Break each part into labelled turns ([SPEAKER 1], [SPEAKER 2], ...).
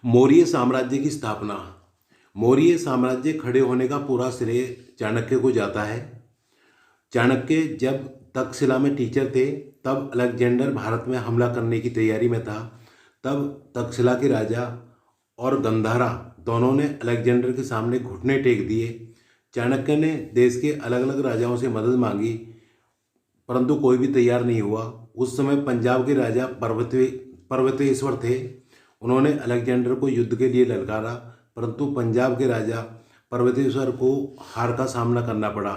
[SPEAKER 1] मौर्य साम्राज्य की स्थापना। मौर्य साम्राज्य खड़े होने का पूरा श्रेय चाणक्य को जाता है। चाणक्य जब तक्षशिला में टीचर थे तब अलेक्जेंडर भारत में हमला करने की तैयारी में था। तब तक्षशिला के राजा और गंधारा दोनों ने अलेक्जेंडर के सामने घुटने टेक दिए। चाणक्य ने देश के अलग अलग राजाओं से मदद मांगी, परंतु कोई भी तैयार नहीं हुआ। उस समय पंजाब के राजा पर्वतेश्वर थे। उन्होंने अलेक्जेंडर को युद्ध के लिए ललकारा, परंतु पंजाब के राजा पर्वतेश्वर को हार का सामना करना पड़ा।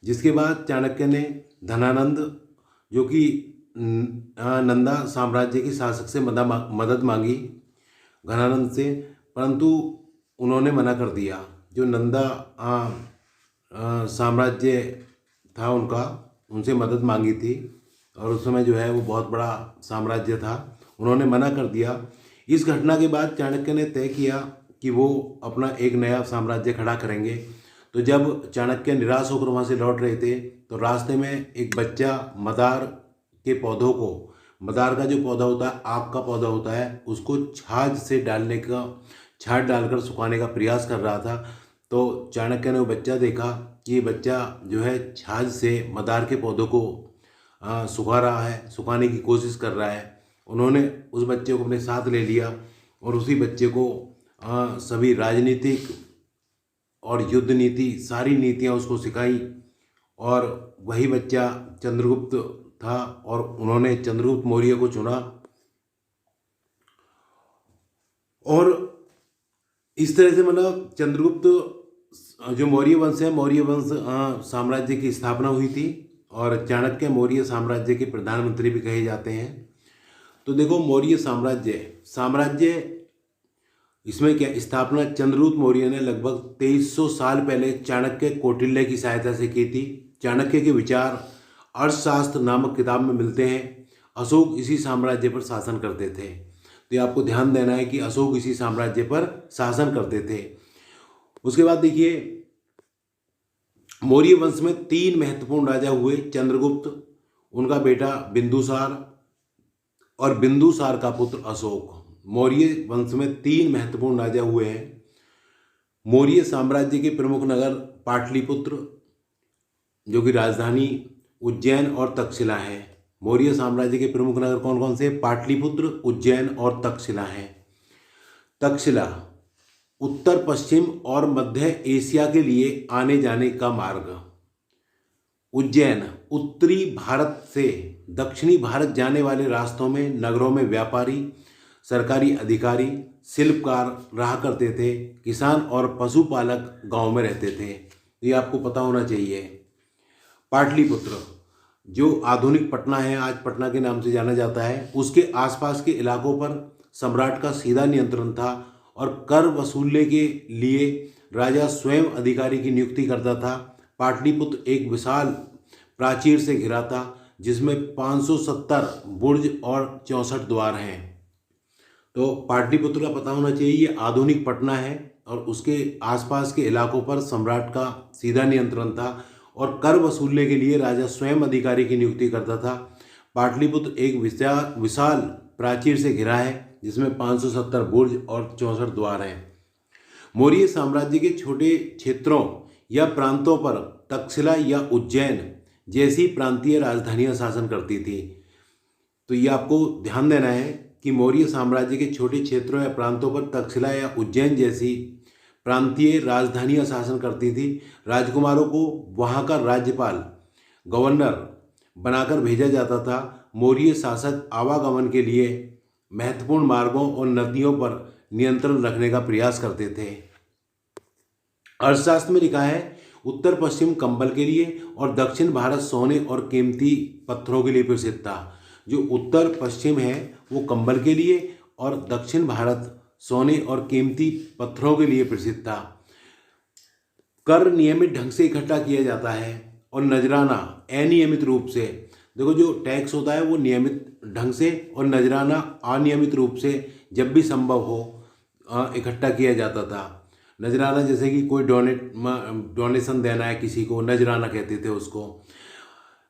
[SPEAKER 1] जिसके बाद चाणक्य ने धनानंद, जो कि नंदा साम्राज्य के शासक से मदद मांगी घनानंद से, परंतु उन्होंने मना कर दिया। जो नंदा साम्राज्य था उनसे मदद मांगी थी, और उस समय जो है वो बहुत बड़ा साम्राज्य था, उन्होंने मना कर दिया। इस घटना के बाद चाणक्य ने तय किया कि वो अपना एक नया साम्राज्य खड़ा करेंगे। तो जब चाणक्य निराश होकर वहाँ से लौट रहे थे तो रास्ते में एक बच्चा मदार के पौधों को, मदार का जो पौधा होता है, आग का पौधा होता है, उसको छाछ डालकर सुखाने का प्रयास कर रहा था। तो चाणक्य ने वो बच्चा देखा कि ये बच्चा जो है छाछ से मदार के पौधों को सुखा रहा है, सुखाने की कोशिश कर रहा है। उन्होंने उस बच्चे को अपने साथ ले लिया और उसी बच्चे को सभी राजनीतिक और युद्ध नीति, सारी नीतियाँ उसको सिखाई। और वही बच्चा चंद्रगुप्त था और उन्होंने चंद्रगुप्त मौर्य को चुना। और इस तरह से मतलब चंद्रगुप्त जो मौर्य वंश है, मौर्य वंश साम्राज्य की स्थापना हुई थी। और चाणक्य मौर्य साम्राज्य के प्रधानमंत्री भी कहे जाते हैं। तो देखो, मौर्य साम्राज्य इसमें क्या स्थापना चंद्रगुप्त मौर्य ने लगभग 2300 साल पहले चाणक्य कौटिल्य की सहायता से की थी। चाणक्य के विचार अर्थशास्त्र नामक किताब में मिलते हैं। अशोक इसी साम्राज्य पर शासन करते थे। तो ये आपको ध्यान देना है कि अशोक इसी साम्राज्य पर शासन करते थे। उसके बाद देखिए, मौर्य वंश में 3 महत्वपूर्ण राजा हुए। चंद्रगुप्त, उनका बेटा बिंदुसार और बिंदुसार का पुत्र अशोक। मौर्य वंश में 3 महत्वपूर्ण राजा हुए हैं। मौर्य साम्राज्य के प्रमुख नगर पाटलिपुत्र, जो कि राजधानी उज्जैन और तक्षशिला है। मौर्य साम्राज्य के प्रमुख नगर कौन कौन से? पाटलिपुत्र, उज्जैन और तक्षशिला हैं। तक्षशिला उत्तर पश्चिम और मध्य एशिया के लिए आने जाने का मार्ग। उज्जैन उत्तरी भारत से दक्षिणी भारत जाने वाले रास्तों में, नगरों में व्यापारी, सरकारी अधिकारी, शिल्पकार रहा करते थे। किसान और पशुपालक गांव में रहते थे। ये आपको पता होना चाहिए। पाटलिपुत्र, जो आधुनिक पटना है, आज पटना के नाम से जाना जाता है, उसके आसपास के इलाकों पर सम्राट का सीधा नियंत्रण था और कर वसूलने के लिए राजा स्वयं अधिकारी की नियुक्ति करता था। पाटलिपुत्र एक विशाल प्राचीर से घिरा था जिसमें 570 बुर्ज और 64 द्वार हैं। तो पाटलिपुत्र का पता होना चाहिए। ये आधुनिक पटना है और उसके आसपास के इलाकों पर सम्राट का सीधा नियंत्रण था और कर वसूलने के लिए राजा स्वयं अधिकारी की नियुक्ति करता था। पाटलिपुत्र एक विशाल प्राचीर से घिरा है जिसमें 570 बुर्ज और 64 द्वार हैं। मौर्य साम्राज्य के छोटे क्षेत्रों या प्रांतों पर तक्षशिला या उज्जैन जैसी प्रांतीय राजधानियां शासन करती थी। तो ये आपको ध्यान देना है कि मौर्य साम्राज्य के छोटे क्षेत्रों या प्रांतों पर तक्षशिला या उज्जैन जैसी प्रांतीय राजधानियां शासन करती थी। राजकुमारों को वहाँ का राज्यपाल, गवर्नर बनाकर भेजा जाता था। मौर्य शासक आवागमन के लिए महत्वपूर्ण मार्गों और नदियों पर नियंत्रण रखने का प्रयास करते थे। अर्थशास्त्र में लिखा है, उत्तर पश्चिम कंबल के लिए और दक्षिण भारत सोने और कीमती पत्थरों के लिए प्रसिद्ध था। जो उत्तर पश्चिम है वो कंबल के लिए और दक्षिण भारत सोने और कीमती पत्थरों के लिए प्रसिद्ध था। कर नियमित ढंग से इकट्ठा किया जाता है और नजराना अनियमित रूप से। देखो, जो टैक्स होता है वो नियमित ढंग से और नजराना अनियमित रूप से जब भी संभव हो इकट्ठा किया जाता था। नजराना जैसे कि कोई डोनेशन देना है किसी को, नजराना कहते थे उसको।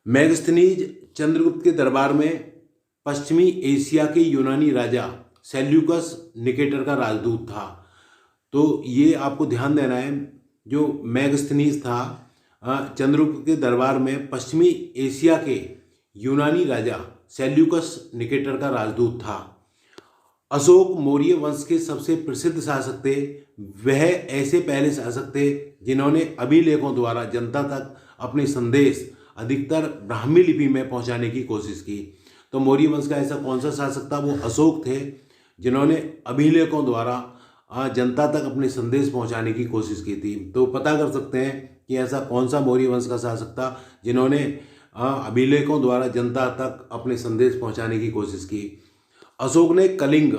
[SPEAKER 1] मैगस्थनीज चंद्रगुप्त के दरबार में पश्चिमी एशिया के यूनानी राजा सेल्यूकस निकेटर का राजदूत था। तो ये आपको ध्यान देना है, जो मैगस्थनीज था चंद्रगुप्त के दरबार में पश्चिमी एशिया के यूनानी राजा सेल्यूकस निकेटर का राजदूत था। अशोक मौर्य वंश के सबसे प्रसिद्ध शासक थे। वह ऐसे पहले शासक थे जिन्होंने अभिलेखों द्वारा जनता तक अपने संदेश अधिकतर ब्राह्मी लिपि में पहुंचाने की कोशिश की। तो मौर्य वंश का ऐसा कौन सा शासक था? वो अशोक थे, जिन्होंने अभिलेखों द्वारा जनता तक अपने संदेश पहुंचाने की कोशिश की थी। तो पता कर सकते हैं कि ऐसा कौन सा मौर्य वंश का शासक था जिन्होंने अभिलेखों द्वारा जनता तक अपने संदेश पहुंचाने की कोशिश की। अशोक ने कलिंग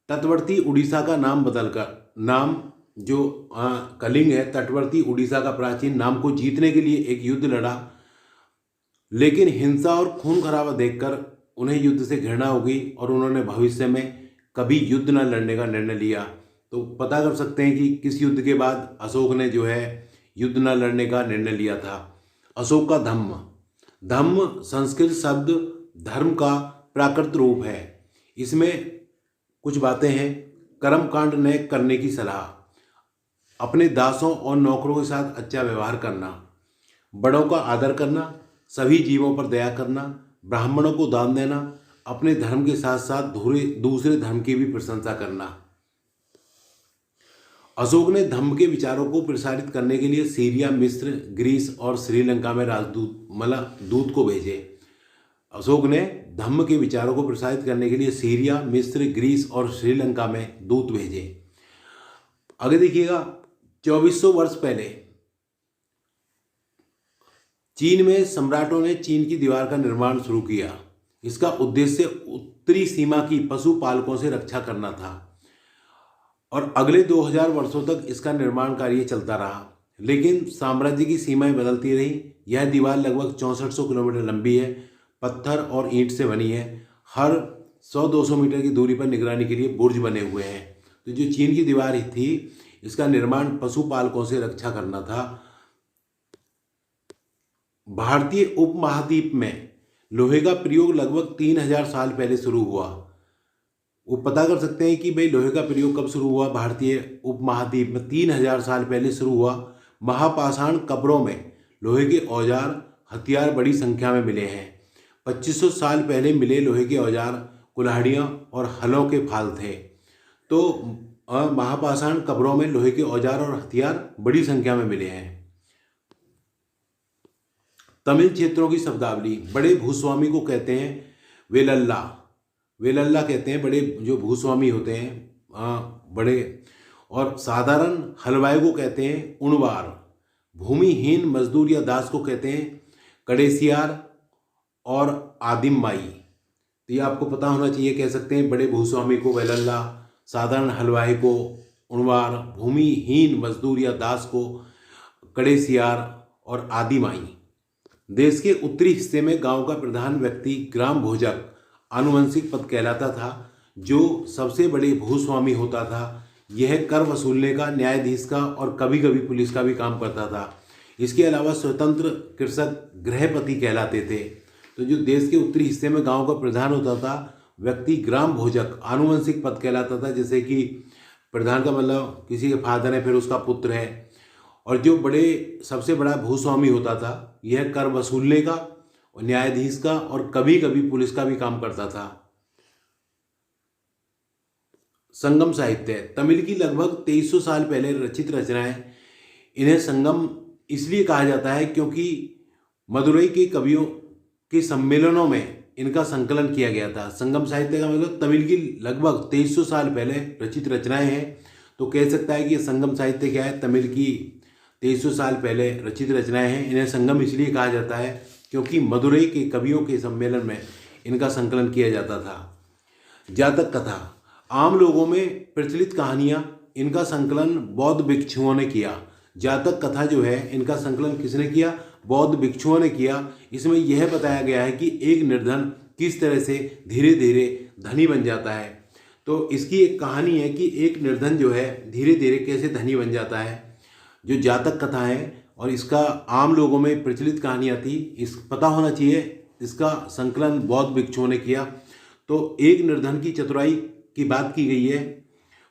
[SPEAKER 1] तटवर्ती उड़ीसा का नाम बदलकर जो कलिंग है तटवर्ती उड़ीसा का प्राचीन नाम को जीतने के लिए एक युद्ध लड़ा, लेकिन हिंसा और खून खराबा देखकर उन्हें युद्ध से घृणा हो गई और उन्होंने भविष्य में कभी युद्ध न लड़ने का निर्णय लिया। तो पता कर सकते हैं कि किस युद्ध के बाद अशोक ने जो है युद्ध न लड़ने का निर्णय लिया था। अशोक का धम्म संस्कृत शब्द धर्म का प्राकृत रूप है। इसमें कुछ बातें हैं। कर्मकांड न करने की सलाह, अपने दासों और नौकरों के साथ अच्छा व्यवहार करना, बड़ों का आदर करना, सभी जीवों पर दया करना, ब्राह्मणों को दान देना, अपने धर्म के साथ साथ दूसरे धर्म की भी प्रशंसा करना। अशोक ने धम्म के विचारों को प्रसारित करने के लिए सीरिया, मिस्र, ग्रीस और श्रीलंका में दूत को भेजे। अशोक ने धम्म के विचारों को प्रसारित करने के लिए सीरिया, मिस्र, ग्रीस और श्रीलंका में दूत भेजे। आगे देखिएगा, 2400 वर्ष पहले चीन में सम्राटों ने चीन की दीवार का निर्माण शुरू किया। इसका उद्देश्य उत्तरी सीमा की पशुपालकों से रक्षा करना था और अगले 2000 वर्षों तक इसका निर्माण कार्य चलता रहा। लेकिन साम्राज्य की सीमाएं बदलती रहीं। यह दीवार लगभग 6400 किलोमीटर लंबी है, पत्थर और ईंट से बनी है। हर 100-200 मीटर की दूरी पर निगरानी के लिए बुर्ज बने हुए हैं। तो जो चीन की दीवार थी, इसका निर्माण पशुपालकों से रक्षा करना था। भारतीय उपमहाद्वीप में लोहे का प्रयोग लगभग 3000 साल पहले शुरू हुआ। वो पता कर सकते हैं कि भाई लोहे का प्रयोग कब शुरू हुआ। भारतीय उपमहाद्वीप में 3000 साल पहले शुरू हुआ। महापाषाण कब्रों में लोहे के औजार, हथियार बड़ी संख्या में मिले हैं। 2500 साल पहले मिले लोहे के औजार कुल्हाड़ियाँ और हलों के फाल थे। तो महापाषाण कब्रों में लोहे के औजार और हथियार बड़ी संख्या में मिले हैं। तमिल क्षेत्रों की शब्दावली, बड़े भूस्वामी को कहते हैं वेलल्ला कहते हैं, बड़े जो भूस्वामी होते हैं बड़े। और साधारण हलवाई को कहते हैं उणवार। भूमिहीन मजदूर या दास को कहते हैं कड़ेसियार और आदिम माई। तो ये आपको पता होना चाहिए। कह सकते हैं बड़े भूस्वामी को वेलल्ला, साधारण हलवाई को उणवार, भूमिहीन मजदूर या दास को कड़ेसियार और आदिम माई। देश के उत्तरी हिस्से में गांव का प्रधान व्यक्ति ग्राम भोजक आनुवंशिक पद कहलाता था, जो सबसे बड़े भूस्वामी होता था। यह कर वसूलने का, न्यायाधीश का और कभी कभी पुलिस का भी काम करता था। इसके अलावा स्वतंत्र कृषक गृहपति कहलाते थे। तो जो देश के उत्तरी हिस्से में गांव का प्रधान होता था व्यक्ति ग्राम भोजक आनुवंशिक पद कहलाता था। जैसे कि प्रधान का मतलब किसी के फादर है, फिर उसका पुत्र है। और जो सबसे बड़ा भूस्वामी होता था, यह कर वसूलने का, न्यायाधीश का और कभी कभी पुलिस का भी काम करता था। संगम साहित्य, तमिल की लगभग 2300 साल पहले रचित रचनाएं। इन्हें संगम इसलिए कहा जाता है क्योंकि मदुरई के कवियों के सम्मेलनों में इनका संकलन किया गया था। संगम साहित्य का मतलब तमिल की लगभग 2300 साल पहले रचित रचनाएं हैं। तो कह सकता है कि संगम साहित्य क्या है? तमिल की 2300 साल पहले रचित रचनाएं हैं। इन्हें संगम इसलिए कहा जाता है क्योंकि मदुरई के कवियों के सम्मेलन में इनका संकलन किया जाता था। जातक कथा, आम लोगों में प्रचलित कहानियाँ, इनका संकलन बौद्ध भिक्षुओं ने किया। जातक कथा जो है, इनका संकलन किसने किया? बौद्ध भिक्षुओं ने किया। इसमें यह बताया गया है कि एक निर्धन किस तरह से धीरे धीरे धनी बन जाता है। तो इसकी एक कहानी है कि एक निर्धन जो है धीरे धीरे कैसे धनी बन जाता है, जो जातक कथा है। और इसका आम लोगों में प्रचलित कहानियाँ थी, इस पता होना चाहिए। इसका संकलन बौद्ध भिक्षुओं ने किया। तो एक निर्धन की चतुराई की बात की गई है।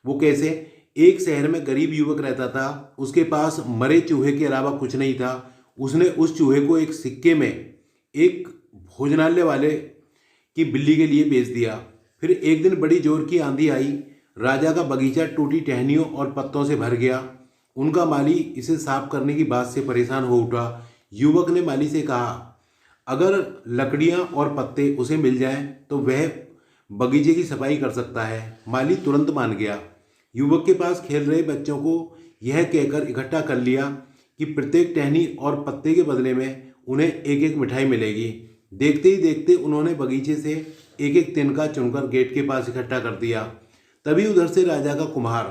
[SPEAKER 1] वो कैसे? एक शहर में गरीब युवक रहता था, उसके पास मरे चूहे के अलावा कुछ नहीं था। उसने उस चूहे को एक सिक्के में एक भोजनालय वाले की बिल्ली के लिए बेच दिया। फिर एक दिन बड़ी जोर की आंधी आई, राजा का बगीचा टूटी टहनियों और पत्तों से भर गया। उनका माली इसे साफ करने की बात से परेशान हो उठा। युवक ने माली से कहा, अगर लकड़ियां और पत्ते उसे मिल जाएं तो वह बगीचे की सफाई कर सकता है। माली तुरंत मान गया। युवक के पास खेल रहे बच्चों को यह कहकर इकट्ठा कर लिया कि प्रत्येक टहनी और पत्ते के बदले में उन्हें एक एक मिठाई मिलेगी। देखते ही देखते उन्होंने बगीचे से एक एक तिनका चुनकर गेट के पास इकट्ठा कर दिया। तभी उधर से राजा का कुम्हार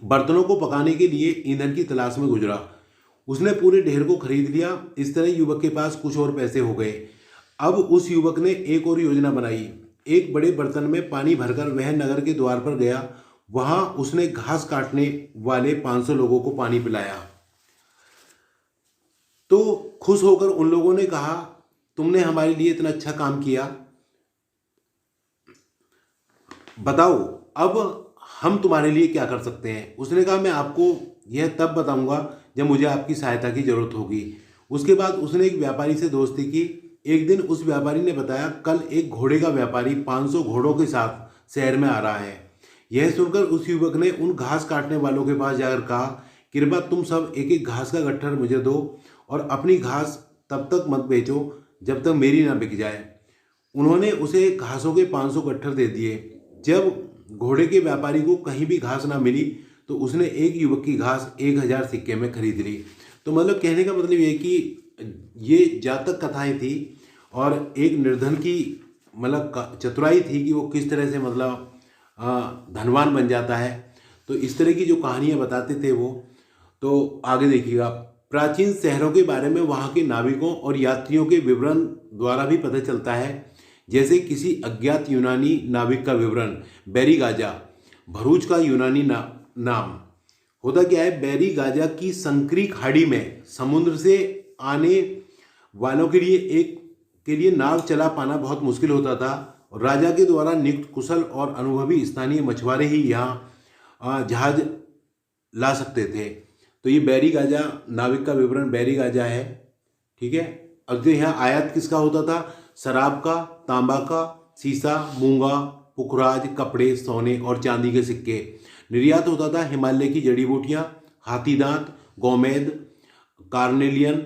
[SPEAKER 1] बर्तनों को पकाने के लिए ईंधन की तलाश में गुजरा। उसने पूरे ढेर को खरीद लिया। इस तरह युवक के पास कुछ और पैसे हो गए। अब उस युवक ने एक और योजना बनाई। एक बड़े बर्तन में पानी भरकर वह नगर के द्वार पर गया। वहां उसने घास काटने वाले 500 लोगों को पानी पिलाया। तो खुश होकर उन लोगों ने कहा, तुमने हमारे लिए इतना अच्छा काम किया, बताओ अब हम तुम्हारे लिए क्या कर सकते हैं। उसने कहा, मैं आपको यह तब बताऊंगा जब मुझे आपकी सहायता की जरूरत होगी। उसके बाद उसने एक व्यापारी से दोस्ती की। एक दिन उस व्यापारी ने बताया, कल एक घोड़े का व्यापारी 500 घोड़ों के साथ शहर में आ रहा है। यह सुनकर उस युवक ने उन घास काटने वालों के पास जाकर कहा, कृपया तुम सब एक एक घास का गट्ठर मुझे दो और अपनी घास तब तक मत बेचो जब तक मेरी ना बिक जाए। उन्होंने उसे घासों के 500 गट्ठर दे दिए। जब घोड़े के व्यापारी को कहीं भी घास ना मिली तो उसने एक युवक की घास 1000 सिक्के में खरीद ली। तो मतलब कहने का मतलब ये कि ये जातक कथाएं थी और एक निर्धन की मतलब चतुराई थी कि वो किस तरह से मतलब धनवान बन जाता है। तो इस तरह की जो कहानियाँ बताते थे वो। तो आगे देखिएगा, प्राचीन शहरों के बारे में वहाँ के नाविकों और यात्रियों के विवरण द्वारा भी पता चलता है। जैसे किसी अज्ञात यूनानी नाविक का विवरण, बेरी गाजा, भरूच का यूनानी नाम। होता क्या है, बेरी गाजा की संकरी खाड़ी में समुद्र से आने वालों के लिए नाव चला पाना बहुत मुश्किल होता था। और राजा के द्वारा नियुक्त कुशल और अनुभवी स्थानीय मछुआरे ही यहाँ जहाज ला सकते थे। तो ये बेरी गाजा नाविक का विवरण बेरी गाजा है। ठीक है। अब जो यहाँ आयात किसका होता था, शराब का, तांबा का, सीसा, मूंगा, पुखराज, कपड़े, सोने और चांदी के सिक्के। निर्यात होता था हिमालय की जड़ी बूटियाँ, हाथी दांत, गोमेद, कार्नेलियन,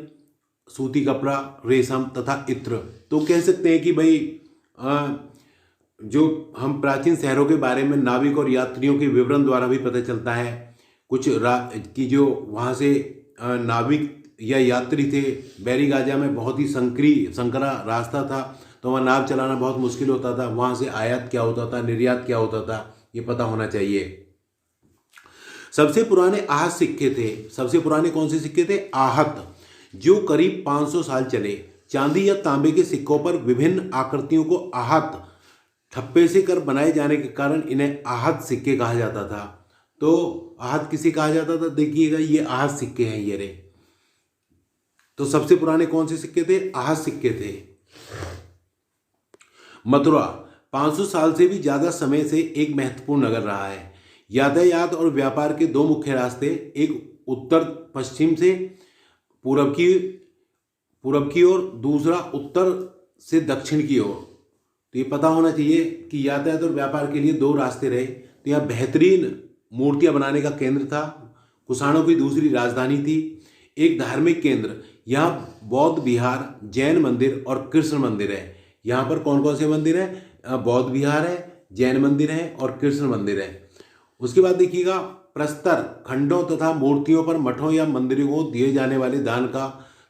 [SPEAKER 1] सूती कपड़ा, रेशम तथा इत्र। तो कह सकते हैं कि भाई जो हम प्राचीन शहरों के बारे में नाविक और यात्रियों के विवरण द्वारा भी पता चलता है। कुछ कि जो वहाँ से नाविक या यात्री थे, बेरी गाजा में बहुत ही संकरा रास्ता था, तो वहाँ नाव चलाना बहुत मुश्किल होता था। वहाँ से आयात क्या होता था, निर्यात क्या होता था, ये पता होना चाहिए। सबसे पुराने आहत सिक्के थे। सबसे पुराने कौन से सिक्के थे? आहत, जो करीब 500 साल चले। चांदी या तांबे के सिक्कों पर विभिन्न आकृतियों को आहत ठप्पे से कर बनाए जाने के कारण इन्हें आहत सिक्के कहा जाता था। तो आहत किसे कहा जाता था? देखिएगा, ये आहत सिक्के हैं ये रे। तो सबसे पुराने कौन से सिक्के थे? आहत सिक्के थे। मथुरा 500 साल से भी ज्यादा समय से एक महत्वपूर्ण नगर रहा है। यातायात और व्यापार के दो मुख्य रास्ते, एक उत्तर पश्चिम से पूरब की ओर, दूसरा उत्तर से दक्षिण की ओर। तो ये पता होना चाहिए कि यातायात और व्यापार के लिए दो रास्ते रहे। तो यहाँ बेहतरीन मूर्तियां बनाने का केंद्र था। कुषाणों की दूसरी राजधानी थी। एक धार्मिक केंद्र, यहाँ बौद्ध विहार, जैन मंदिर और कृष्ण मंदिर है। यहाँ पर कौन कौन से मंदिर हैं? बौद्ध विहार है, जैन मंदिर है और कृष्ण मंदिर है। उसके बाद देखिएगा, प्रस्तर, खंडों तथा मूर्तियों पर मठों या मंदिरों को दिए जाने वाले दान का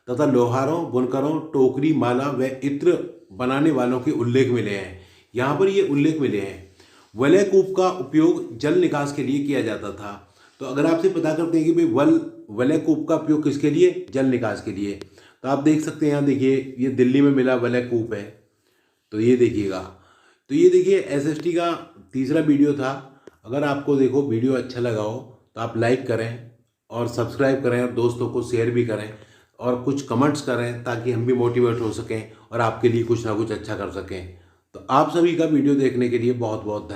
[SPEAKER 1] तथा लोहारों, बुनकरों, टोकरी, माला व इत्र बनाने वालों के उल्लेख मिले हैं। यहाँ पर ये उल्लेख मिले हैं। वलय कूप का उपयोग जल निकास के लिए किया जाता था। तो अगर आपसे पता करते हैं कि भाई वलय कूप का उपयोग किसके लिए? जल निकास के लिए। तो आप देख सकते हैं, यहाँ देखिए, ये दिल्ली में मिला वलय कूप है। तो ये देखिएगा। तो ये देखिए SST का तीसरा वीडियो था। अगर आपको देखो वीडियो अच्छा लगा हो तो आप लाइक करें और सब्सक्राइब करें और दोस्तों को शेयर भी करें और कुछ कमेंट्स करें, ताकि हम भी मोटिवेट हो सकें और आपके लिए कुछ ना कुछ अच्छा कर सकें। तो आप सभी का वीडियो देखने के लिए बहुत बहुत धन्यवाद।